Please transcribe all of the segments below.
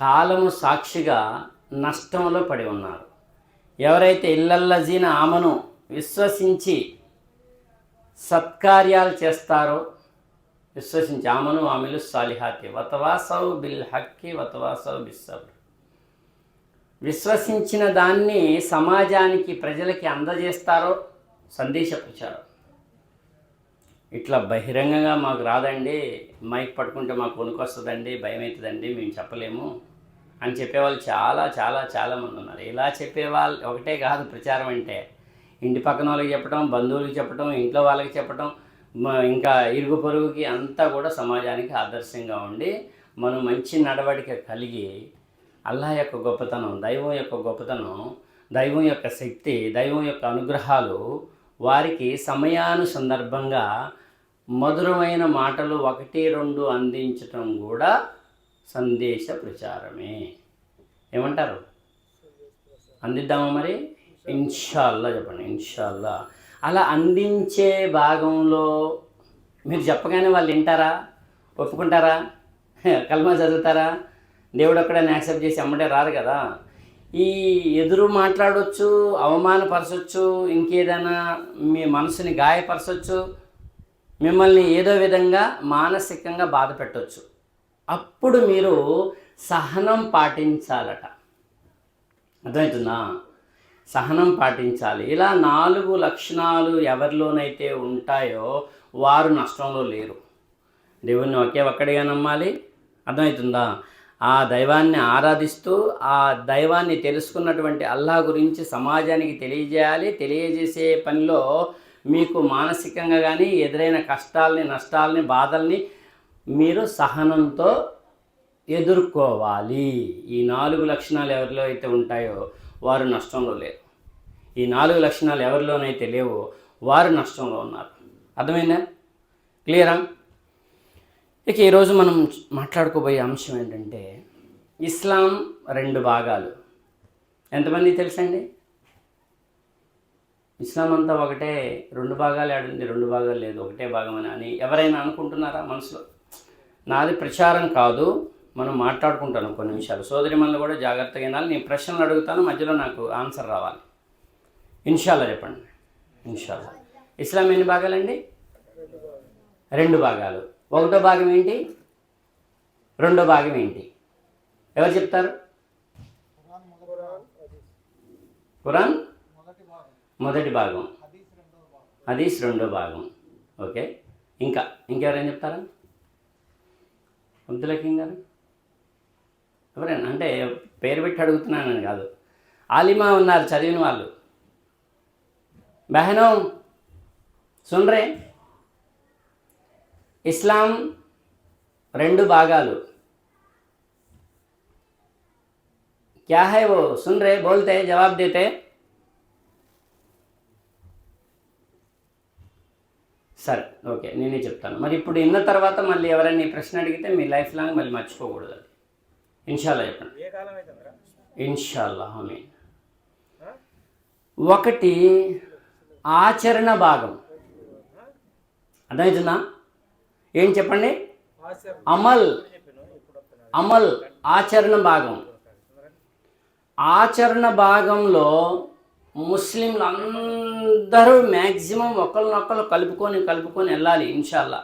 కాలము సాక్షిగా నష్టంలో పడి ఉన్నారు. ఎవరైతే ఇల్లల్లజీన ఆమను విశ్వసించి సత్కార్యాలు చేస్తారో, విశ్వసించి ఆమను ఆమిలు సాలిహాతి వతవాసౌ బిల్ హక్కి వతవాసౌ బిస్సబ్ర్, విశ్వసించిన దాన్ని సమాజానికి ప్రజలకి అందజేస్తారో సందేశ ప్రచారం. ఇట్లా బహిరంగంగా మాకు రాదండి, మైక్ పట్టుకుంటే మాకు వణుకొస్తుందండి, భయం అవుతుందండి, మేము చెప్పలేము అని చెప్పేవాళ్ళు చాలా చాలా చాలామంది ఉన్నారు. ఇలా చెప్పేవాళ్ళు ఒకటే కాదు ప్రచారం అంటే, ఇంటి పక్కన వాళ్ళకి చెప్పడం, బంధువులకి చెప్పడం, ఇంట్లో వాళ్ళకి చెప్పడం, ఇంకా ఇరుగు పొరుగుకి అంతా కూడా సమాజానికి ఆదర్శంగా ఉండి మనం మంచి నడవడిక కలిగి అల్లాహ్ యొక్క గొప్పతనం, దైవం యొక్క గొప్పతనం, దైవం యొక్క శక్తి, దైవం యొక్క అనుగ్రహాలు వారికి సమయానుసందర్భంగా మధురమైన మాటలు 1-2 అందించటం కూడా సందేశ ప్రచారమే. ఏమంటారు? అందిద్దామా మరి? ఇన్షాల్లా చెప్పండి. ఇన్షాల్లా. అలా అందించే భాగంలో మీరు చెప్పగానే వాళ్ళు వింటారా? ఒప్పుకుంటారా? కల్మా చదువుతారా? దేవుడు అక్కడని యాక్సెప్ట్ చేసి అమ్మటే రారు కదా. ఈ ఎదురు మాట్లాడవచ్చు, అవమానపరచవచ్చు, ఇంకేదైనా మీ మనసుని గాయపరచవచ్చు, మిమ్మల్ని ఏదో విధంగా మానసికంగా బాధ పెట్టవచ్చు. అప్పుడు మీరు సహనం పాటించాలట. అర్థమవుతుందా? సహనం పాటించాలి. ఇలా 4 లక్షణాలు ఎవరిలోనైతే ఉంటాయో వారు నష్టంలో లేరు. దేవుణ్ణి ఒక్కడిగా నమ్మాలి. అర్థమవుతుందా? ఆ దైవాన్ని ఆరాధిస్తూ ఆ దైవాన్ని తెలుసుకున్నటువంటి అల్లాహ్ గురించి సమాజానికి తెలియజేయాలి. తెలియజేసే పనిలో మీకు మానసికంగా కానీ ఎదురైన కష్టాలని, నష్టాలని, బాధల్ని మీరు సహనంతో ఎదుర్కోవాలి. ఈ 4 లక్షణాలు ఎవరిలో అయితే ఉంటాయో వారు నష్టంలో లేరు. ఈ 4 లక్షణాలు ఎవరిలోనైతే లేవో వారు నష్టంలో ఉన్నారు. అర్థమైందా? క్లియరా? ఇక ఈరోజు మనం మాట్లాడుకోబోయే అంశం ఏంటంటే ఇస్లాం 2 భాగాలు. ఎంతమంది తెలుసండి? ఇస్లాం అంతా ఒకటే, 2 భాగాలు ఆడింది, 2 భాగాలు లేదు, ఒకటే భాగం అని ఎవరైనా అనుకుంటున్నారా మనసులో? నాది ప్రచారం కాదు, మనం మాట్లాడుకుంటాను కొన్ని విషయాలు. సోదరిమణులు కూడా జాగ్రత్తగా వినాలి. నేను ప్రశ్నలు అడుగుతాను, మధ్యలో నాకు ఆన్సర్ రావాలి. ఇన్షాల్లా చెప్పండి. ఇన్షాల్లా. ఇస్లాం ఎన్ని భాగాలండి? 2 భాగాలు. 1వ భాగం ఏంటి? 2వ భాగం ఏంటి? ఎవరు చెప్తారు? ఖురాన్ మొదటి భాగం, హదీస్ 2వ భాగం. ఓకే. ఇంకెవరైనా చెప్తారా? అబ్దుల్ హకీం గారు ఎవరైనా? అంటే పేరు పెట్టి అడుగుతున్నానని కాదు, ఆలిమా ఉన్నారు చదివిన వాళ్ళు. బహనో సున్ రే, ఇస్లాం 2 భాగాలు. क्या है वो? सुन रहे, बोलते, जवाब देते. సరే, ఓకే, నేనే చెప్తాను. మరి ఇప్పుడు విన్న తర్వాత మళ్ళీ ఎవరైనా ఈ ప్రశ్న అడిగితే మీ లైఫ్ లాంగ్ మళ్ళీ మర్చిపోకూడదు. అది ఇన్షాల్లా చెప్పండి. ఇన్షాల్లా. ఆమీన్. 1 ఆచరణ భాగం. అర్థమవుతుందా? ఏం చెప్పండి? అమల్ ఆచరణ భాగం. ఆచరణ భాగంలో ముస్లింలు అందరూ మ్యాక్సిమం ఒకరినొకరు కలుపుకొని వెళ్ళాలి ఇన్షాల్లా.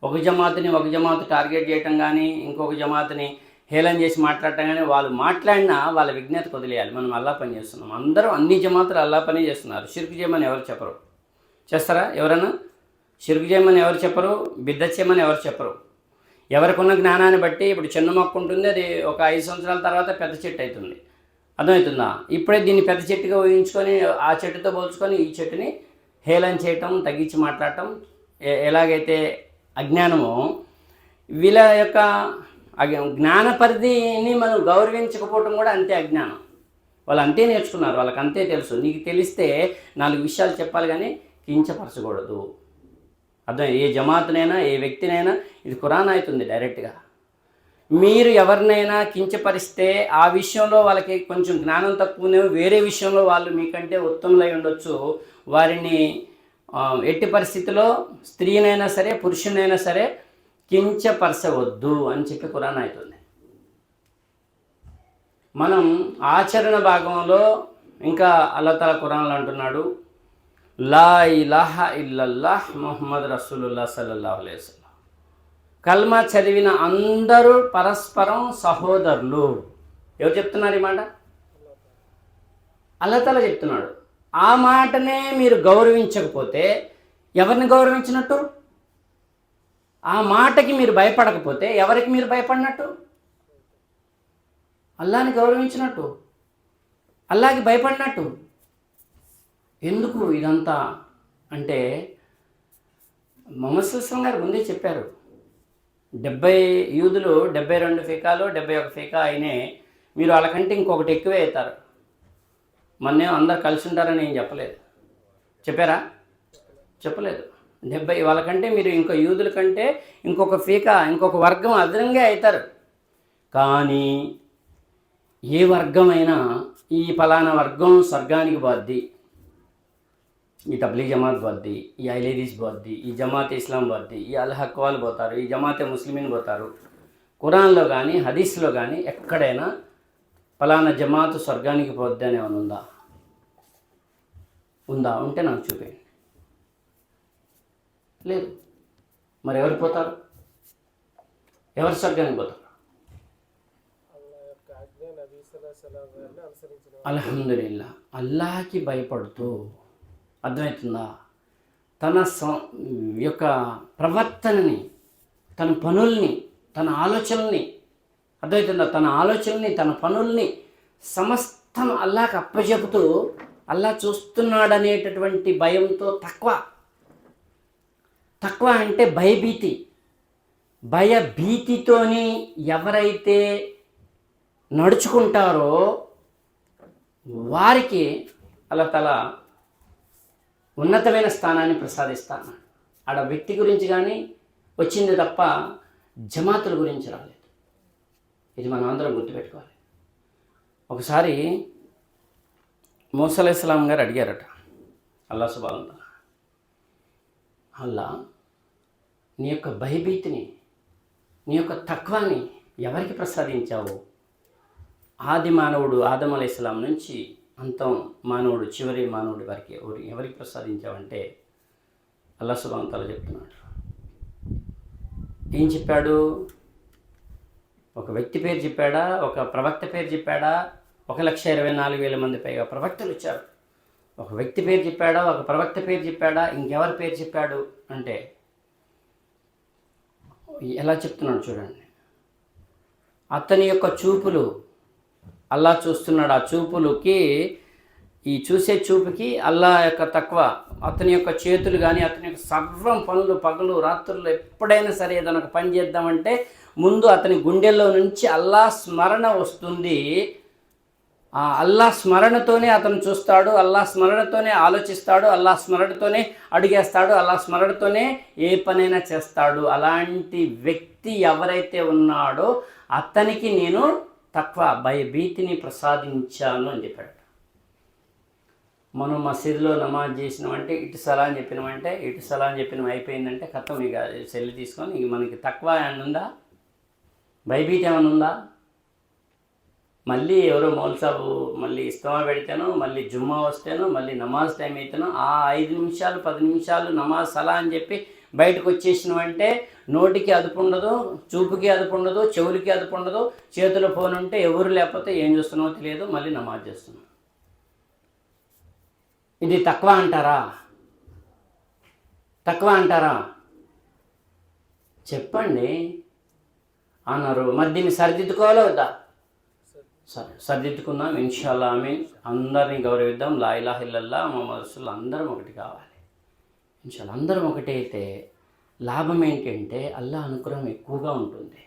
ఒక జమాత్ టార్గెట్ చేయటం కానీ, ఇంకొక జమాత్ని హేళన చేసి మాట్లాడటం కానీ, వాళ్ళు మాట్లాడినా వాళ్ళ విజ్ఞత వదిలేయాలి. మనం అల్లా పని చేస్తున్నాం. అందరూ అన్ని జమాతులు అల్లా పని చేస్తున్నారు. షిర్క్ చేయమని ఎవరు చెప్పరు. చేస్తారా ఎవరన్నా? షిర్క్ చేయమని ఎవరు చెప్పరు, బిద్దత్ చేయమని ఎవరు చెప్పరు. ఎవరికున్న జ్ఞానాన్ని బట్టి ఇప్పుడు చిన్న మొక్క ఉంటుంది, అది ఒక 5 సంవత్సరాల తర్వాత పెద్ద చెట్టు అవుతుంది. అర్థమవుతుందా? ఇప్పుడే దీన్ని పెద్ద చెట్టుగా ఊహించుకొని ఆ చెట్టుతో పోల్చుకొని ఈ చెట్టుని హేళన చేయటం, తగ్గించి మాట్లాడటం ఎలాగైతే అజ్ఞానమో, వీళ్ళ యొక్క జ్ఞాన పరిధిని మనం గౌరవించకపోవటం కూడా అంతే అజ్ఞానం. వాళ్ళు అంతే నేర్చుకున్నారు, వాళ్ళకి అంతే తెలుసు. నీకు తెలిస్తే 4 విషయాలు చెప్పాలి కానీ కించపరచకూడదు. అర్థం? ఏ జమాత్నైనా ఏ వ్యక్తినైనా ఇది ఖురాన్ అవుతుంది డైరెక్ట్గా. మీరు ఎవరినైనా కించపరిస్తే ఆ విషయంలో వాళ్ళకి కొంచెం జ్ఞానం తక్కువనే, వేరే విషయంలో వాళ్ళు మీకంటే ఉత్తములై ఉండొచ్చు, వారిని ఎట్టి పరిస్థితిలో స్త్రీనైనా సరే పురుషునైనా సరే కించపరచవద్దు అని చెప్పి ఖురాన్ అవుతుంది. మనం ఆచరణ భాగంలో ఇంకా అల్లాహ్ తఆలా ఖురాన్లో అంటున్నాడు, లా ఇలాహా ఇల్లల్లాహ్ ముహమ్మద్ రసూలుల్లాహ్ సల్లల్లాహు అలైహి వసల్లం. కల్మా చదివిన అందరూ పరస్పరం సహోదరులు. ఎవరు చెప్తున్నారు ఈ మాట? అల్లాహ్ తఆలా చెప్తున్నాడు. ఆ మాటనే మీరు గౌరవించకపోతే ఎవరిని గౌరవించినట్టు? ఆ మాటకి మీరు భయపడకపోతే ఎవరికి మీరు భయపడినట్టు? అల్లాహ్ని గౌరవించినట్టు, అల్లాహ్కి భయపడినట్టు. ఎందుకు ఇదంతా అంటే ముహమ్మద్ సల్లల్లాహు అలైహి వసల్లం గారు ముందే చెప్పారు, 70 యూదులు 72 ఫీకాలు 71 ఫీకా అయినే, మీరు వాళ్ళకంటే ఇంకొకటి ఎక్కువే అవుతారు. మొన్నేం అందరు కలిసి ఉంటారని ఏం చెప్పలేదు. చెప్పారా? చెప్పలేదు. 70 వాళ్ళకంటే మీరు ఇంకో యూదుల కంటే ఇంకొక ఫీకా ఇంకొక వర్గం అదనంగా అవుతారు. కానీ ఏ వర్గమైనా ఈ ఫలానా వర్గం స్వర్గానికి పోద్ది, ఈ తబ్లీగ్ జమాత్ పోద్ది, ఈ ఐలేదీస్ పోద్ది, ఈ జమాత్ ఇస్లాం పోద్ది, ఈ అల్ హక్ వాళ్ళు పోతారు, ఈ జమాతే ముస్లిమీన్ పోతారు. ఖురాన్లో కానీ హదీస్లో కానీ ఎక్కడైనా ఫలానా జమాత్ స్వర్గానికి పోద్ది అని ఏమైనా ఉందా? ఉందా? ఉంటే నాకు చూపేయండి. లేదు. మరి ఎవరు పోతారు? ఎవరు స్వర్గానికి పోతారు? అల్హమ్దులిల్లా, అల్లాహకి భయపడుతూ, అర్థమవుతుందా, తన యొక్క ప్రవర్తనని, తన పనుల్ని, తన ఆలోచనల్ని, అర్థమవుతుందా, తన ఆలోచనల్ని తన పనుల్ని సమస్తం అల్లాహకి అప్పచెపుతూ అల్లాహ్ చూస్తున్నాడనేటటువంటి భయంతో తక్కువ అంటే భయభీతి, భయభీతితోని ఎవరైతే నడుచుకుంటారో వారికి అల్లాహ్ తఆలా ఉన్నతమైన స్థానాన్ని ప్రసాదిస్తాను. ఆడ వ్యక్తి గురించి కానీ వచ్చింది తప్ప జమాతుల గురించి రాలేదు. ఇది మనం అందరం గుర్తుపెట్టుకోవాలి. ఒకసారి మూసా అలైహిస్సలాం గారు అడిగారట అల్లాహ్ సుబ్హానహు వ తఆలా, అల్లాహ్ నీ యొక్క భయభీతిని, నీ యొక్క తక్వాని ఎవరికి ప్రసాదించావు? ఆది మానవుడు ఆదం అలైహిస్సలాం నుంచి అంతం మానవుడు చివరి మానవుడి వరకు ఎవరికి ప్రసాదించావంటే అల్లాహ్ సుబ్హానహు వ తఆలా చెప్తున్నాడు. ఏం చెప్పాడు? ఒక వ్యక్తి పేరు చెప్పాడా? ఒక ప్రవక్త పేరు చెప్పాడా? 1,24,000 మంది పైగా ప్రవక్తలు వచ్చారు. ఒక వ్యక్తి పేరు చెప్పాడా? ఒక ప్రవక్త పేరు చెప్పాడా? ఇంకెవరి పేరు చెప్పాడు అంటే ఎలా చెప్తున్నాడు చూడండి. అతని యొక్క చూపులు అల్లాహ్ చూస్తున్నాడు. ఆ చూపులకి, ఈ చూసే చూపుకి అల్లాహ్ యొక్క తక్కువ, అతని యొక్క చేతులు కానీ అతని యొక్క సర్వం పనులు పగలు రాత్రులు ఎప్పుడైనా సరే ఏదైనా ఒక పని చేద్దామంటే ముందు అతని గుండెల్లో నుంచి అల్లాహ్ స్మరణ వస్తుంది. ఆ అల్లాహ్ స్మరణతోనే అతను చూస్తాడు, అల్లాహ్ స్మరణతోనే ఆలోచిస్తాడు, అల్లాహ్ స్మరణతోనే అడిగేస్తాడు, అల్లాహ్ స్మరణతోనే ఏ పనైనా చేస్తాడు. అలాంటి వ్యక్తి ఎవరైతే ఉన్నాడో అతనికి నేను తక్కువ భయభీతిని ప్రసాదించాను అని చెప్పాడు. మనం మసీదులో నమాజ్ చేసినామంటే ఇటు సలా అని చెప్పినామంటే ఇటు సలా అని చెప్పినాం అయిపోయిందంటే ఖతం. ఇక సెల్లి తీసుకొని ఇక మనకి తక్కువ ఏమన్నా ఉందా? భయభీతి ఏమైనా ఉందా? మళ్ళీ ఎవరో మౌల్ సాబు మళ్ళీ ఇస్తమా పెడితేనో, మళ్ళీ జుమ్మా వస్తేనో, మళ్ళీ నమాజ్ టైం అయితేనో ఆ 5 నిమిషాలు 10 నిమిషాలు నమాజ్ సలా అని చెప్పి బయటకు వచ్చేసినామంటే నోటికి అదుపు ఉండదు, చూపుకి అదుపు ఉండదు, చెవులకి అదుపు ఉండదు, చేతిలో ఫోన్ ఉంటే ఎవరు లేకపోతే ఏం చేస్తున్నావో తెలియదు, మళ్ళీ నమాజ్ చేస్తున్నాం. ఇది తక్కువ అంటారా? తక్కువ అంటారా? చెప్పండి అన్నారు. మరి దీన్ని సరిదిద్దుకోవాలో వద్దా? సరిదిద్దుకుందాం ఇన్షాల్లా. ఆమీన్. అందరినీ గౌరవిద్దాం. లా ఇలాహ ఇల్లల్లాహ్ ముహమ్మద్ రసూలుల్లాహ్. అందరం ఒకటి కావాలి ఇన్షాల్లా. అందరం ఒకటి అయితే లాభం ఏంటంటే అల్లాహ్ అనుగ్రహం ఎక్కువగా ఉంటుంది.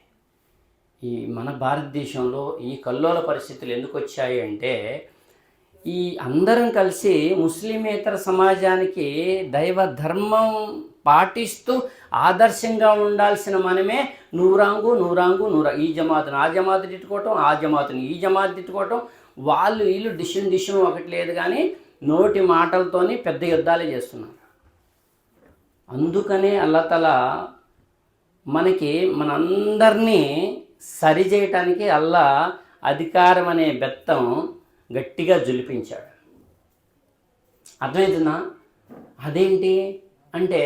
ఈ మన భారతదేశంలో ఈ కల్లోల పరిస్థితులు ఎందుకు వచ్చాయి అంటే ఈ అందరం కలిసి ముస్లిమేతర సమాజానికి దైవ ధర్మం పాటిస్తూ ఆదర్శంగా ఉండాల్సిన మనమే నూరాంగు ఈ జమాతుని ఆ జమాతు తిట్టుకోవటం, ఆ జమాతుని ఈ జమాతు తిట్టుకోవటం, వాళ్ళు వీళ్ళు డిషన్ ఒకటి లేదు కానీ నోటి మాటలతోని పెద్ద యుద్ధాలే చేస్తున్నారు. అందుకనే అల్లాహ్ తఆలా మనకి మనందరినీ సరిచేయటానికి అల్లాహ్ అధికారం అనే బెత్తం గట్టిగా జులిపించాడు. అర్థమవుతుందా? అదేంటి అంటే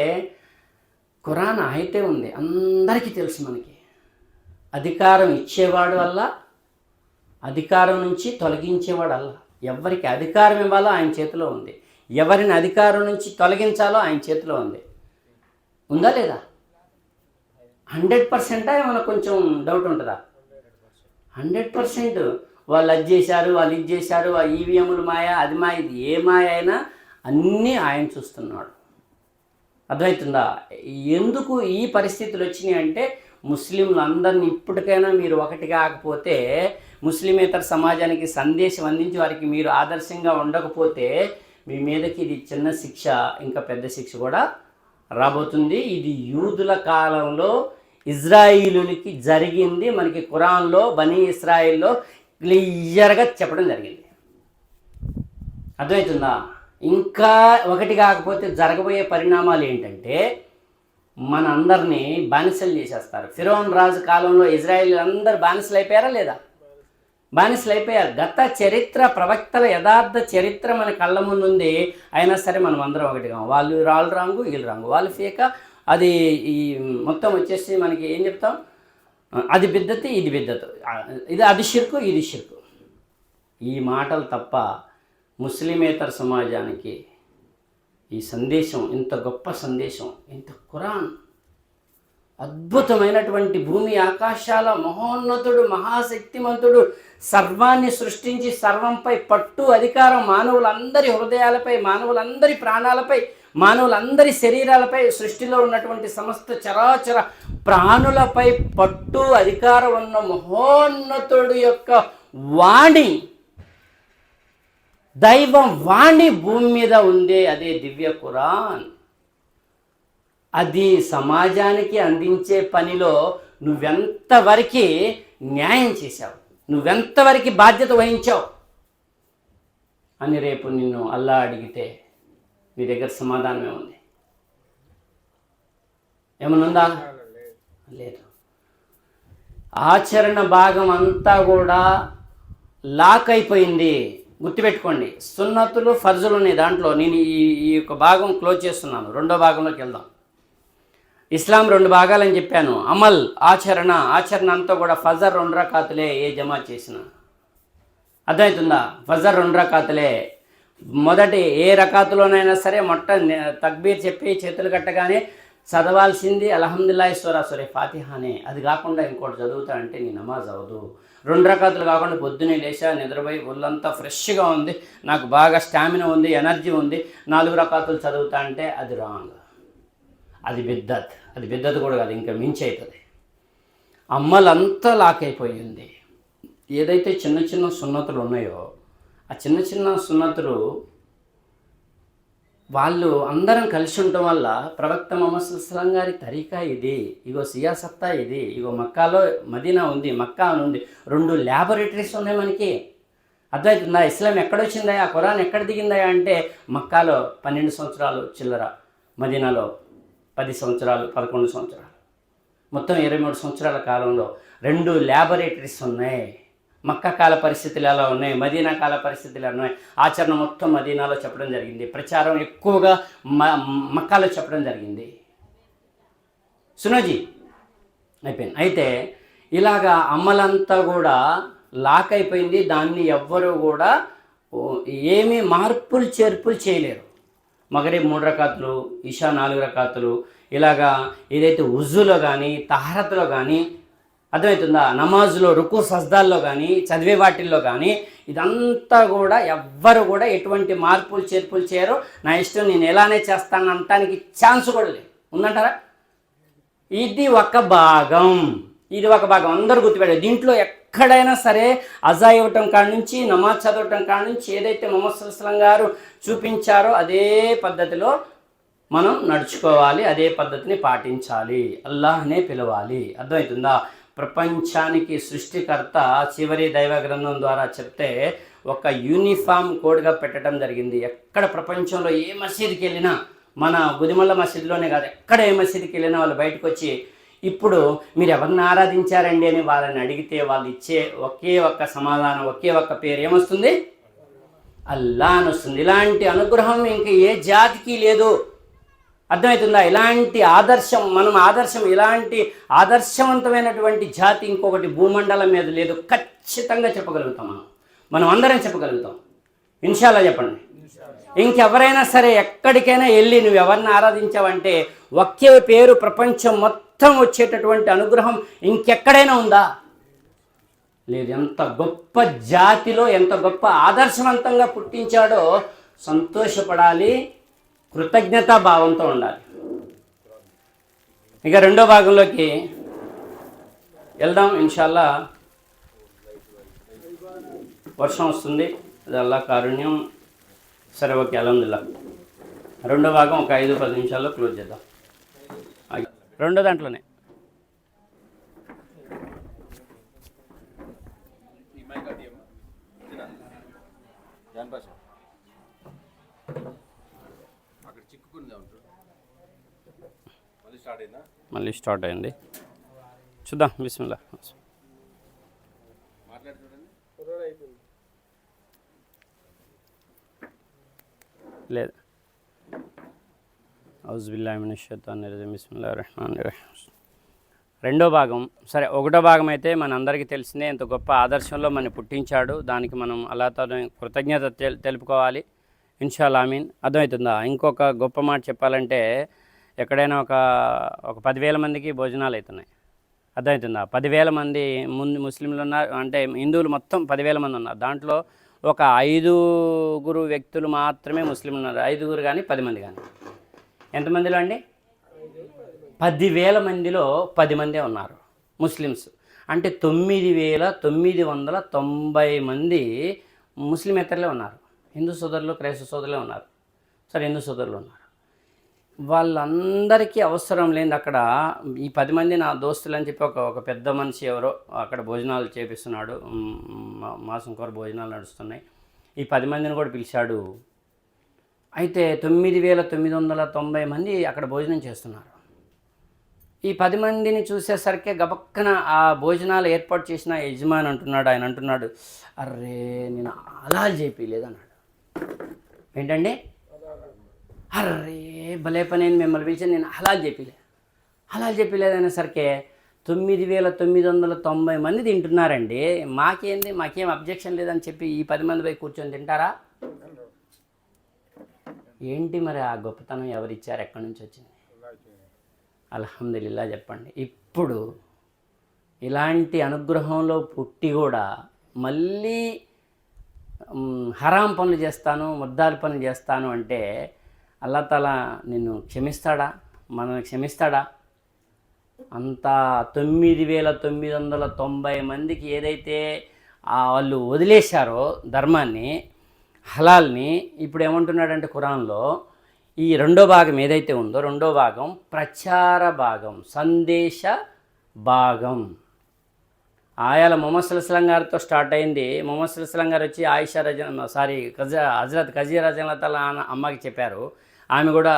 ఖురాన్ అయితే ఉంది, అందరికీ తెలుసు మనకి. అధికారం ఇచ్చేవాడు అల్లా, అధికారం నుంచి తొలగించేవాడు అల్లా. ఎవరికి అధికారం ఇవ్వాలో ఆయన చేతిలో ఉంది, ఎవరిని అధికారం నుంచి తొలగించాలో ఆయన చేతిలో ఉంది. ఉందా లేదా? 100% ఏమైనా కొంచెం డౌట్ ఉంటుందా? 100%. వాళ్ళు అది చేశారు, వాళ్ళు ఇది చేశారు, ఆ ఈవీఎంలు మాయ, అది మాయ, ఇది ఏ మాయ అయినా అన్నీ ఆయన చూస్తున్నాడు. అర్థమవుతుందా? ఎందుకు ఈ పరిస్థితులు వచ్చినాయి అంటే ముస్లింలు అందరినీ ఇప్పటికైనా మీరు ఒకటి కాకపోతే, ముస్లిమేతర సమాజానికి సందేశం అందించి వారికి మీరు ఆదర్శంగా ఉండకపోతే మీ మీదకి ఇది చిన్న శిక్ష, ఇంకా పెద్ద శిక్ష కూడా రాబోతుంది. ఇది యూదుల కాలంలో ఇజ్రాయిలులకి జరిగింది. మనకి ఖురాన్లో బనీ ఇస్రాయిల్లో క్లియర్గా చెప్పడం జరిగింది. అర్థమవుతుందా? ఇంకా ఒకటి కాకపోతే జరగబోయే పరిణామాలు ఏంటంటే మన అందరినీ బానిసలు చేసేస్తారు. ఫిరోన్ రాజు కాలంలో ఇజ్రాయిల్ అందరు బానిసలు అయిపోయారా లేదా? బానిసలు అయిపోయారు. గత చరిత్ర, ప్రవక్తల యథార్థ చరిత్ర మన కళ్ళ ముందు ఉంది. అయినా సరే మనం అందరం ఒకటిగా, వాళ్ళు రాళ్ళు రంగు, వీళ్ళు రంగు, వాళ్ళు ఫేక, అది ఈ మొత్తం వచ్చేసి మనకి ఏం చెప్తాం, అది బిద్దత్, ఇది బిద్దత్, ఇది అది షిర్కు, ఇది షిర్కు. ఈ మాటలు తప్ప ముస్లిమేతర సమాజానికి ఈ సందేశం, ఇంత గొప్ప సందేశం, ఇంత ఖురాన్ అద్భుతమైనటువంటి భూమి ఆకాశాల మహోన్నతుడు, మహాశక్తిమంతుడు, సర్వాన్ని సృష్టించి సర్వంపై పట్టు అధికారం, మానవులందరి హృదయాలపై, మానవులందరి ప్రాణాలపై, మానవులందరి శరీరాలపై, సృష్టిలో ఉన్నటువంటి సమస్త చరాచర ప్రాణులపై పట్టు అధికారం ఉన్న మహోన్నతుడు యొక్క వాణి, దైవం వాణి భూమి మీద ఉందే, అదే దివ్య ఖురాన్. అది సమాజానికి అందించే పనిలో నువ్వెంతవరకు న్యాయం చేశావు, నువ్వెంతవరకు బాధ్యత వహించావు అని రేపు నిన్ను అల్లా అడిగితే నీ దగ్గర సమాధానమే ఉంది. ఏమనుందా? లేదు. ఆచరణ భాగం అంతా కూడా లాక్ అయిపోయింది. గుర్తుపెట్టుకోండి, సున్నతులు, ఫర్జులు ఉన్నాయి దాంట్లో. నేను ఈ యొక్క భాగం క్లోజ్ చేస్తున్నాను. రెండో భాగంలోకి వెళ్దాం. ఇస్లాం 2 భాగాలని చెప్పాను. అమల్, ఆచరణ అంతా కూడా ఫజర్ 2 రకాతులే ఏ జమా చేసినా. అర్థమవుతుందా? ఫజర్ 2 రకాతులే. మొదటి ఏ రకాతులోనైనా సరే తక్బీర్ చెప్పి చేతులు కట్టగానే చదవాల్సింది అల్హమ్దులిల్లాహి సూరా ఫాతిహానే. అది కాకుండా ఇంకోటి చదువుతా అంటే నీ నమాజ్ అవ్వదు. 2 రకాతులు కాకుండా పొద్దున్నే లేచా, నిద్రపోయి ఒళ్ళంతా ఫ్రెష్గా ఉంది, నాకు బాగా స్టామినా ఉంది, ఎనర్జీ ఉంది, 4 రకాతులు చదువుతా అంటే అది రాంగ్, అది బిద్దత్. అది బిద్దత్ కూడా కాదు, ఇంకా మించి అవుతుంది. అమ్మలంతా లాక్ అయిపోయింది. ఏదైతే చిన్న చిన్న సున్నతులు ఉన్నాయో ఆ చిన్న చిన్న సున్నతులు వాళ్ళు అందరం కలిసి ఉండటం వల్ల ప్రవక్త ముహమ్మద్ సల్లల్లాహు అలైహి గారి తరీకా ఇది, ఇగో సియాసత్తా ఇది, ఇగో మక్కాలో మదీనా ఉంది, మక్కా అని ఉంది, 2 ల్యాబొరేటరీస్ ఉన్నాయి మనకి. అర్థమవుతుందా? ఇస్లాం ఎక్కడొచ్చిందా, ఆ ఖురాన్ ఎక్కడ దిగిందా అంటే మక్కాలో 12 సంవత్సరాలు చిల్లర, మదీనాలో 10 సంవత్సరాలు, 11 సంవత్సరాలు, మొత్తం 23 సంవత్సరాల కాలంలో 2 ల్యాబొరేటరీస్ ఉన్నాయి. మక్కా కాల పరిస్థితులు ఎలా ఉన్నాయి, మదీనా కాల పరిస్థితులు ఎలా ఉన్నాయి, ఆచరణ మొత్తం మదీనాలో చెప్పడం జరిగింది, ప్రచారం ఎక్కువగా మక్కాలో చెప్పడం జరిగింది. సునోజీ అయిపోయింది. అయితే ఇలాగా అమ్మలంతా కూడా లాక్ అయిపోయింది. దాన్ని ఎవ్వరూ కూడా ఏమీ మార్పులు చేర్పులు చేయలేరు. మగరిబ్ 3 రకాతులు, ఇషా 4 రకాతులు, ఇలాగా ఏదైతే ఉజులో కానీ, తహరత్లో కానీ, అర్థమవుతుందా, నమాజులో రుకు సజ్దాల్లో కానీ, చదివే వాటిల్లో కానీ, ఇదంతా కూడా ఎవ్వరు కూడా ఎటువంటి మార్పులు చేర్పులు చేయరు. నా ఇష్టం, నేను ఎలానే చేస్తాను అనటానికి ఛాన్స్ కూడా లేదు. ఉందంటారా? ఇది ఒక భాగం, అందరూ గుర్తుపెట్టారు. దీంట్లో ఎక్కడైనా సరే అజా ఇవ్వటం కాడి నుంచి, నమాజ్ చదవటం కాడి నుంచి ఏదైతే ముహమ్మద్ సల్లల్లాహు అలైహి గారు చూపించారో అదే పద్ధతిలో మనం నడుచుకోవాలి, అదే పద్ధతిని పాటించాలి, అల్లాహ్నే పిలవాలి. అర్థమవుతుందా? ప్రపంచానికి సృష్టికర్త చివరి దైవ గ్రంథం ద్వారా చెప్తే ఒక యూనిఫామ్ కోడ్గా పెట్టడం జరిగింది. ఎక్కడ ప్రపంచంలో ఏ మసీదుకి వెళ్ళినా, మన గుదిమల్ల మసీదులోనే కాదు, ఎక్కడ ఏ మసీదుకి వెళ్ళినా వాళ్ళు బయటకు వచ్చి ఇప్పుడు మీరు ఎవరిని ఆరాధించారండి అని వాళ్ళని అడిగితే వాళ్ళు ఇచ్చే ఒకే ఒక్క సమాధానం, ఒకే ఒక్క పేరు ఏమొస్తుంది? అల్లా అని వస్తుంది. ఇలాంటి అనుగ్రహం ఇంకా ఏ జాతికి లేదు. అర్థమవుతుందా? ఇలాంటి ఆదర్శం, ఇలాంటి ఆదర్శవంతమైనటువంటి జాతి ఇంకొకటి భూమండలం మీద లేదు. ఖచ్చితంగా చెప్పగలుగుతాం, మనం అందరం చెప్పగలుగుతాం. ఇన్షాల్లా చెప్పండి. ఇంకెవరైనా సరే ఎక్కడికైనా వెళ్ళి నువ్వు ఎవరిని ఆరాధించావంటే ఒకే పేరు ప్రపంచం మొత్తం వచ్చేటటువంటి అనుగ్రహం ఇంకెక్కడైనా ఉందా? లేదు. ఎంత గొప్ప జాతిలో ఎంత గొప్ప ఆదర్శవంతంగా పుట్టించాడో సంతోషపడాలి, కృతజ్ఞతా భావంతో ఉండాలి. ఇక రెండో భాగంలోకి వెళ్దాం ఇన్షాల్లా. వర్షం వస్తుంది, అది అల్లా కారుణ్యం. సరే, ఓకే, అల్హమ్దులిల్లాహ్. రెండో భాగం ఒక 5-10 నిమిషాల్లో క్లోజ్ చేద్దాం. రెండో దాంట్లోనే మళ్ళీ స్టార్ట్ అయింది. చూద్దాం. బిస్మిల్లా. లేదు. ఔజుబిల్లాహి మినష్ షైతానిర్ రజీమ్. బిస్మిల్లాహిర్ రహ్మానిర్ రహీం. రెండో భాగం. సరే, ఒకటో భాగం అయితే మన అందరికీ తెలిసిందే, ఎంత గొప్ప ఆదర్శంలో మనం పుట్టించాడు. దానికి మనం అల్లాహ్తో కృతజ్ఞత తెలుపుకోవాలి. ఇన్షాల్లా, ఆమీన్. అర్థమవుతుందా? ఇంకొక గొప్ప మాట చెప్పాలంటే, ఎక్కడైనా ఒక 10,000 మందికి భోజనాలు అవుతున్నాయి. అర్థమవుతుందా? 10,000 మంది ముస్లింలు ఉన్నారు, అంటే హిందువులు మొత్తం 10,000 మంది ఉన్నారు. దాంట్లో ఒక 5 వ్యక్తులు మాత్రమే ముస్లింలు ఉన్నారు. 5 కానీ 10 మంది కానీ. ఎంతమందిలో అండి? 10,000 మందిలో 10 మందే ఉన్నారు ముస్లిమ్స్. అంటే 9,990 మంది ముస్లిమేతరులే ఉన్నారు. హిందూ సోదరులు, క్రైస్తవ సోదరులే ఉన్నారు. సరే, హిందూ సోదరులు ఉన్నారు. వాళ్ళందరికీ అవసరం లేని అక్కడ ఈ 10 మంది నా దోస్తులు అని చెప్పి ఒక పెద్ద మనిషి ఎవరో అక్కడ భోజనాలు చేపిస్తున్నాడు. మాసం కూర భోజనాలు నడుస్తున్నాయి. ఈ 10 మందిని కూడా పిలిచాడు. అయితే 9,990 మంది అక్కడ భోజనం చేస్తున్నారు. ఈ 10 మందిని చూసేసరికి గబక్కన ఆ భోజనాలు ఏర్పాటు చేసిన యజమాని అంటున్నాడు, ఆయన అంటున్నాడు, అర్రే నేను హలాల్ చేపిలేదన్నాడు. ఏంటండి? అర్రే భలే పని అయింది, మిమ్మల్ని పిలిచి నేను హలాల్ చెప్పలేదనేసరికి 9,990 మంది తింటున్నారండి. మాకేం అబ్జెక్షన్ లేదని చెప్పి ఈ 10 మంది పోయి కూర్చొని తింటారా? ఏంటి మరి ఆ గొప్పతనం ఎవరిచ్చారు? ఎక్కడి నుంచి వచ్చింది? అల్హమ్దులిల్లా చెప్పండి. ఇప్పుడు ఇలాంటి అనుగ్రహంలో పుట్టి కూడా మళ్ళీ హరాం పనులు చేస్తాను, ముద్దాల పనులు చేస్తాను అంటే అల్లాహ్ తాలా నిన్ను క్షమిస్తాడా? మనల్ని క్షమిస్తాడా? అంతా 9,990 మందికి ఏదైతే వాళ్ళు వదిలేశారో ధర్మాన్ని, హలాల్ని, ఇప్పుడు ఏమంటున్నాడంటే ఖురాన్లో ఈ రెండో భాగం ఏదైతే ఉందో, రెండో భాగం ప్రచార భాగం, సందేశ భాగం. ఆయాల మొహమ్మద్ సల్లల్లాహు అలైహి గారితో స్టార్ట్ అయింది. మొహమ్మద్ సల్లల్లాహు అలైహి గారు వచ్చి ఆయిషా హజరత్ ఖదీజా రజియల్లాహు తఆలా అమ్మకి చెప్పారు. ఆమె కూడా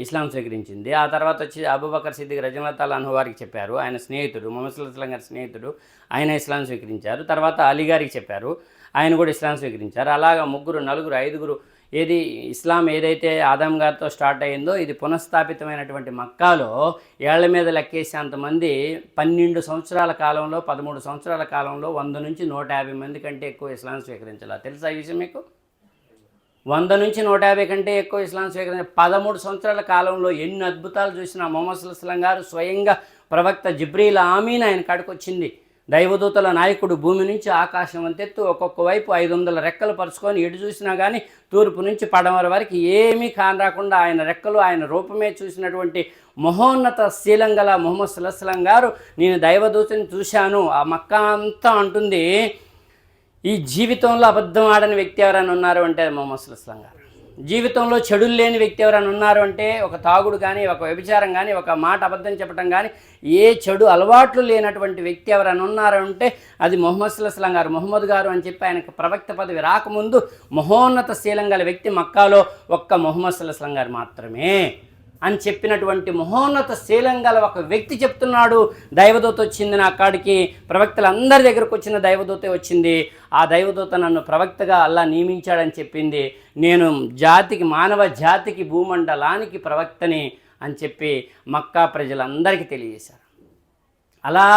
ఇస్లాం స్వీకరించింది. ఆ తర్వాత వచ్చి అబూబకర్ సిద్దిక్ రజియల్లాహు తఆలా అన్హు వారికి చెప్పారు. ఆయన స్నేహితుడు, మొహమ్మద్ సల్లల్లాహు అలైహి గారి స్నేహితుడు, ఆయన ఇస్లాం స్వీకరించారు. తర్వాత అలీ గారికి చెప్పారు, ఆయన కూడా ఇస్లాం స్వీకరించారు. అలాగా 3, 4, 5 ఏది ఇస్లాం ఏదైతే ఆదం గారితో స్టార్ట్ అయిందో ఇది పునఃస్థాపితమైనటువంటి మక్కాలో ఏళ్ల మీద లెక్కేసేంతమంది 12 సంవత్సరాల కాలంలో, 13 సంవత్సరాల కాలంలో 100 నుంచి 150 మంది కంటే ఎక్కువ ఇస్లాం స్వీకరించాల. తెలుసా ఈ విషయం మీకు? 100 నుంచి 150 కంటే ఎక్కువ ఇస్లాం స్వీకరించారు. 13 సంవత్సరాల కాలంలో ఎన్ని అద్భుతాలు చూసినా మొహమ్మద్ సల్లల్లాహు అలైహి వసల్లం గారు స్వయంగా ప్రవక్త జిబ్రీల్ ఆమీన్ ఆయన కాడికి వచ్చింది. దైవదూతల నాయకుడు భూమి నుంచి ఆకాశం అంతెత్తు ఒక్కొక్క వైపు 500 రెక్కలు పరుచుకొని ఎటు చూసినా కానీ తూర్పు నుంచి పడమర వరకు ఏమీ కానరాకుండా ఆయన రెక్కలు, ఆయన రూపమే చూసినటువంటి మహోన్నత శీలం గల మొహమ్మద్ సల్లల్లాహు అలైహి వసల్లం గారు, నేను దైవదూతని చూశాను. ఆ మక్కా అంతా అంటుంది, ఈ జీవితంలో అబద్ధం ఆడని వ్యక్తి ఎవరైనా ఉన్నారు అంటే మొహమ్మద్ సల్లల్లాహు అలైహి వసల్లం గారు. జీవితంలో చెడులు లేని వ్యక్తి ఎవరైనా ఉన్నారు అంటే, ఒక తాగుడు కానీ, ఒక వ్యభిచారం కానీ, ఒక మాట అబద్ధం చెప్పడం కానీ, ఏ చెడు అలవాట్లు లేనటువంటి వ్యక్తి ఎవరైనా ఉన్నారంటే అది మొహమ్మద్ సల్లల్లాహు అలైహి వసల్లం గారు. మొహమ్మద్ గారు అని చెప్పి ఆయనకు ప్రవక్త పదవి రాకముందు మహోన్నత శీలం గల వ్యక్తి మక్కాలో ఒక్క మొహమ్మద్ సల్లల్లాహు అలైహి వసల్లం గారు మాత్రమే. అని చెప్పినటువంటి మహోన్నత శీలం గల ఒక వ్యక్తి చెప్తున్నాడు. దైవదూత వచ్చింది నా కాడికి, ప్రవక్తలందరి దగ్గరకు వచ్చిన దైవదూత వచ్చింది. ఆ దైవదూత నన్ను ప్రవక్తగా అల్లా నియమించాడని చెప్పింది. నేను జాతికి, మానవ జాతికి, భూమండలానికి ప్రవక్తని అని చెప్పి మక్కా ప్రజలందరికీ తెలియజేశారు. అలా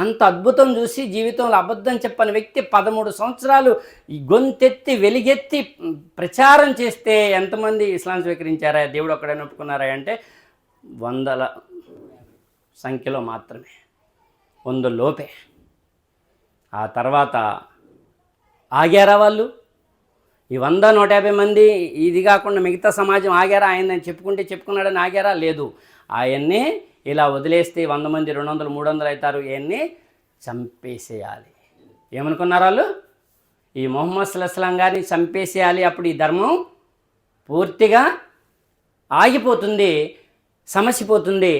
అంత అద్భుతం చూసి జీవితంలో అబద్ధం చెప్పని వ్యక్తి 13 సంవత్సరాలు ఈ గొంతెత్తి వెలిగెత్తి ప్రచారం చేస్తే ఎంతమంది ఇస్లాం స్వీకరించారా, దేవుడు ఒక్కడైనా ఒప్పుకున్నారా అంటే 100ల సంఖ్యలో మాత్రమే, 100 లోపే. ఆ తర్వాత ఆగారా వాళ్ళు? ఈ 100-150 మంది ఇది కాకుండా మిగతా సమాజం ఆగారా? ఆయన చెప్పుకున్నాడని ఆగారా? లేదు. ఆయన్ని ఇలా వదిలేస్తే 100 మంది 200, 300 అవుతారు. ఇవన్నీ చంపేసేయాలి. ఏమనుకున్నారు వాళ్ళు? ఈ మొహమ్మద్ సల్లల్లాహు గారిని చంపేసేయాలి, అప్పుడు ఈ ధర్మం పూర్తిగా ఆగిపోతుంది, సమసిపోతుంది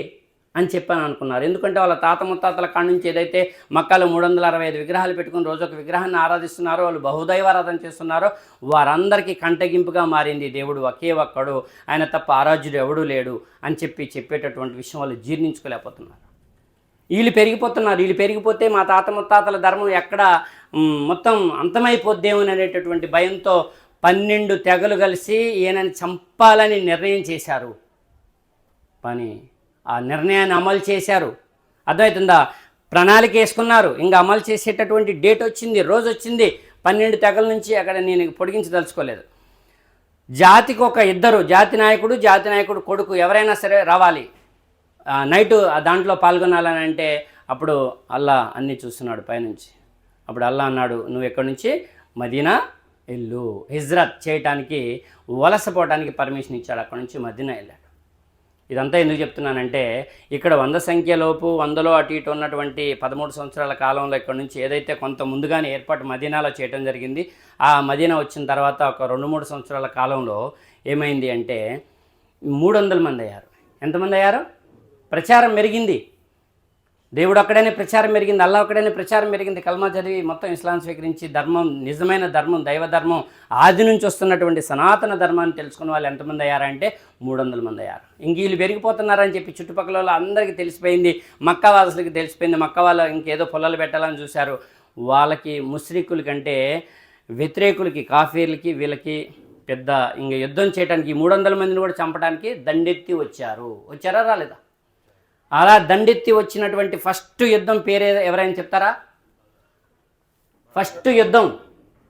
అని చెప్పని అనుకున్నారు. ఎందుకంటే వాళ్ళ తాత ముత్తాతల కాడి నుంచి ఏదైతే మక్కాలో 365 విగ్రహాలు పెట్టుకుని రోజు ఒక విగ్రహాన్ని ఆరాధిస్తున్నారో, వాళ్ళు బహుదైవారాధన చేస్తున్నారో వారందరికీ కంటగింపుగా మారింది దేవుడు ఒకే ఒక్కడు, ఆయన తప్ప ఆరాధ్యుడు ఎవడూ లేడు అని చెప్పేటటువంటి విషయం వాళ్ళు జీర్ణించుకోలేకపోతున్నారు. వీళ్ళు పెరిగిపోతే మా తాత ముత్తాతల ధర్మం ఎక్కడ మొత్తం అంతమైపోద్దేమని అనేటటువంటి భయంతో 12 తెగలు కలిసి ఈయనని చంపాలని నిర్ణయం చేశారు. పని ఆ నిర్ణయాన్ని అమలు చేశారు. అర్థమవుతుందా? ప్రణాళిక వేసుకున్నారు. ఇంకా అమలు చేసేటటువంటి డేట్ వచ్చింది, రోజు వచ్చింది. 12 తెగల నుంచి అక్కడ నేను పొడిగించదలుచుకోలేదు. జాతికి ఒక ఇద్దరు, జాతి నాయకుడు కొడుకు ఎవరైనా సరే రావాలి, నైటు దాంట్లో పాల్గొనాలని అంటే అప్పుడు అల్లా అన్నీ చూస్తున్నాడు పైనుంచి. అప్పుడు అల్లా అన్నాడు, నువ్వు ఎక్కడి నుంచి? మదీనా వెళ్ళు. హిజ్రత్ చేయటానికి, వలసపోవటానికి పర్మిషన్ ఇచ్చాడు. అక్కడి నుంచి మదీనా వెళ్ళాడు. ఇదంతా ఎందుకు చెప్తున్నానంటే ఇక్కడ 100 సంఖ్యలోపు 100లో అటు ఇటు ఉన్నటువంటి 13 సంవత్సరాల కాలంలో ఇక్కడ నుంచి ఏదైతే కొంత ముందుగానే ఏర్పాటు మదీనాలో చేయడం జరిగింది. ఆ మదీనా వచ్చిన తర్వాత ఒక 2-3 సంవత్సరాల కాలంలో ఏమైంది అంటే 300 మంది అయ్యారు. ఎంతమంది అయ్యారు? ప్రచారం పెరిగింది. దేవుడు అక్కడనే ప్రచారం పెరిగింది, అల్లా అక్కడనే ప్రచారం పెరిగింది. కల్మా చదివి మొత్తం ఇస్లాం స్వీకరించి ధర్మం, నిజమైన ధర్మం, దైవ ధర్మం, ఆది నుంచి వస్తున్నటువంటి సనాతన ధర్మాన్ని తెలుసుకున్న వాళ్ళు ఎంతమంది అయ్యారంటే 300 మంది అయ్యారు. ఇంక వీళ్ళు పెరిగిపోతున్నారని చెప్పి చుట్టుపక్కల వాళ్ళు అందరికీ తెలిసిపోయింది, మక్కా వాసులకి తెలిసిపోయింది. మక్కా వాళ్ళు ఇంకేదో పొలాలు పెట్టాలని చూశారు. వాళ్ళకి ముష్రికుల కంటే వ్యతిరేకులకి, కాఫీర్లకి, వీళ్ళకి పెద్ద ఇంక యుద్ధం చేయడానికి 300 మందిని కూడా చంపడానికి దండెత్తి వచ్చారా రాలేదా? అలా దండెత్తి వచ్చినటువంటి ఫస్ట్ యుద్ధం పేరు ఎవరైనా చెప్తారా? ఫస్ట్ యుద్ధం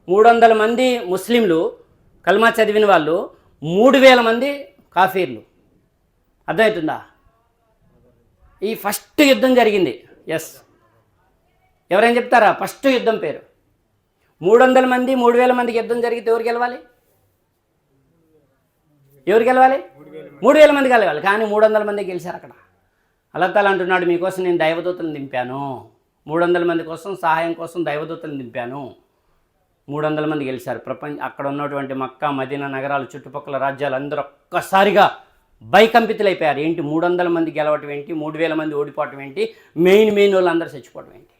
300 మంది ముస్లింలు కల్మా చదివిన వాళ్ళు, 3000 మంది కాఫీర్లు. అర్థమవుతుందా? ఈ ఫస్ట్ యుద్ధం జరిగింది. ఎస్, ఎవరైనా చెప్తారా ఫస్ట్ యుద్ధం పేరు? 300 మంది 3000 మందికి యుద్ధం జరిగితే ఎవరు గెలవాలి? 3000 మంది గెలవాలి. కానీ 300 మంది గెలిచారు అక్కడ. అల్లాహ్ తాలా అంటున్నాడు, మీకోసం నేను దైవదూతలను దింపాను, 300 మంది కోసం సహాయం కోసం దైవదూతలను దింపాను. 300 మంది గెలిచారు. అక్కడ ఉన్నటువంటి మక్కా, మదీనా నగరాలు, చుట్టుపక్కల రాజ్యాలు అందరూ ఒక్కసారిగా భయకంపితులైపోయారు. ఏంటి 300 మంది గెలవటం ఏంటి, 3000 మంది ఓడిపోవటం ఏంటి, మెయిన్ వాళ్ళు అందరూ చచ్చిపోవడం ఏంటి?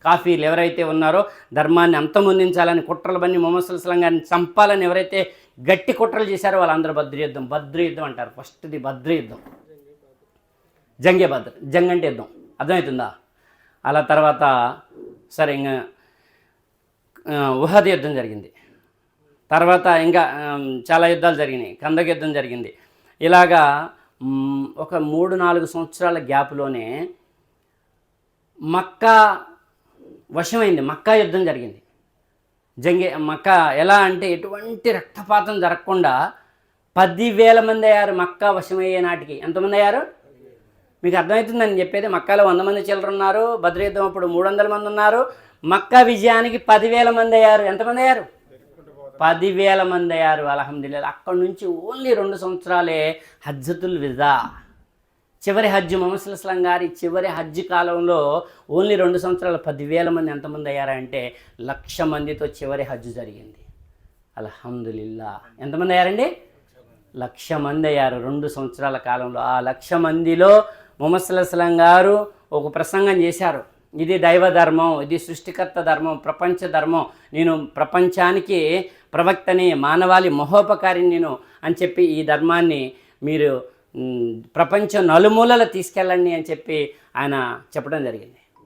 కాఫీలు ఎవరైతే ఉన్నారో ధర్మాన్ని అంతమొందించాలని కుట్రలు బన్ని మొహమ్మద్ సల్లల్లాహు అలైహి వసల్లం గారిని చంపాలని ఎవరైతే గట్టి కుట్రలు చేశారో వాళ్ళందరూ బద్ర్ యుద్ధం అంటారు. ఫస్ట్ది బద్ర్ యుద్ధం, జంగే బద్ర్. జంగ్ అంటే యుద్ధం, అర్థమవుతుందా? అలా తర్వాత సరే ఇంకా ఉహద్ యుద్ధం జరిగింది. తర్వాత ఇంకా చాలా యుద్ధాలు జరిగినాయి. కందక్ యుద్ధం జరిగింది. ఇలాగా ఒక 3-4 సంవత్సరాల గ్యాప్లోనే మక్కా వశమైంది. మక్కా యుద్ధం జరిగింది. మక్కా ఎలా అంటే ఎటువంటి రక్తపాతం జరగకుండా 10,000 మంది అయ్యారు. మక్కా వశమయ్యే నాటికి ఎంతమంది అయ్యారు? మీకు అర్థమవుతుందని చెప్పేది. మక్కాలో 100 మంది చిల్లర ఉన్నారు. బద్ర్ యుద్ధం అప్పుడు 300 మంది ఉన్నారు. మక్కా విజయానికి 10,000 మంది అయ్యారు. ఎంతమంది అయ్యారు? 10,000 మంది అయ్యారు. అల్హమ్దులిల్లాహ్. అక్కడి నుంచి ఓన్లీ 2 సంవత్సరాలే హజ్జతుల్ విదా, చివరి హజ్, మొహమ్మద్ సల్లల్లాహు అలైహి వసల్లం గారి చివరి హజ్ కాలంలో ఓన్లీ 2 సంవత్సరాలు 10,000 మంది ఎంతమంది అయ్యారంటే 1,00,000 మందితో చివరి హజ్ జరిగింది. అల్హమ్దులిల్లాహ్. ఎంతమంది అయ్యారండి? 1,00,000 మంది అయ్యారు 2 సంవత్సరాల కాలంలో. ఆ 1,00,000 మందిలో మొహమ్మద్ సల్లల్లాహు అలైహి వసల్లం గారు ఒక ప్రసంగం చేశారు. ఇది దైవ ధర్మం, ఇది సృష్టికర్త ధర్మం, ప్రపంచ ధర్మం, నేను ప్రపంచానికి ప్రవక్తని, మానవాళి మహోపకారిని నేను అని చెప్పి ఈ ధర్మాన్ని మీరు ప్రపంచం నలుమూలల తీసుకెళ్ళండి అని చెప్పి ఆయన చెప్పడం జరిగింది.